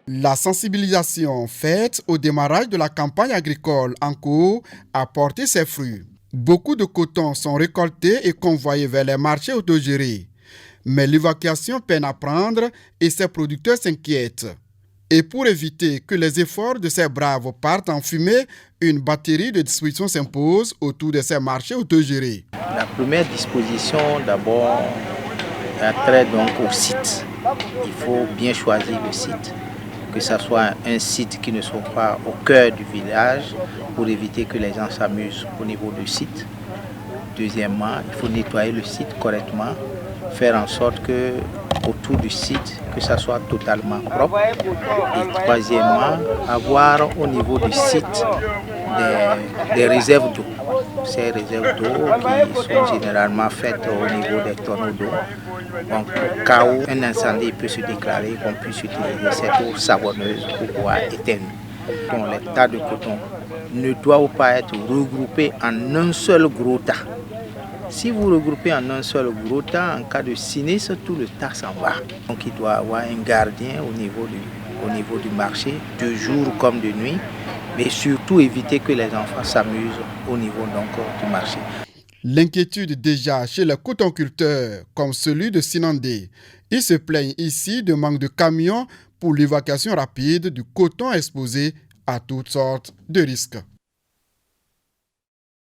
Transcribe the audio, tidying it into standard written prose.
La sensibilisation faite au démarrage de la campagne agricole en cours a porté ses fruits. Beaucoup de coton sont récoltés et convoyés vers les marchés autogérés. Mais l'évacuation peine à prendre et ses producteurs s'inquiètent. Et pour éviter que les efforts de ces braves partent en fumée, une batterie de dispositions s'impose autour de ces marchés autogérés. La première disposition, d'abord, a trait donc au site. Il faut bien choisir le site, que ce soit un site qui ne soit pas au cœur du village pour éviter que les gens s'amusent au niveau du site. Deuxièmement, il faut nettoyer le site correctement, faire en sorte que autour du site, que ça soit totalement propre. Et troisièmement, avoir au niveau du site des réserves d'eau. Ces réserves d'eau qui sont généralement faites au niveau des tonneaux d'eau. Donc, au cas où un incendie peut se déclarer, qu'on puisse utiliser cette eau savonneuse pour pouvoir éteindre. Donc, les tas de coton ne doivent pas être regroupés en un seul gros tas. Si vous regroupez en un seul gros tas, en cas de sinistre, tout le tas s'en va. Donc il doit y avoir un gardien au niveau du marché, de jour comme de nuit, mais surtout éviter que les enfants s'amusent au niveau donc, du marché. L'inquiétude déjà chez les cotonculteurs, comme celui de Sinandé. Ils se plaignent ici de manque de camions pour l'évacuation rapide du coton exposé à toutes sortes de risques.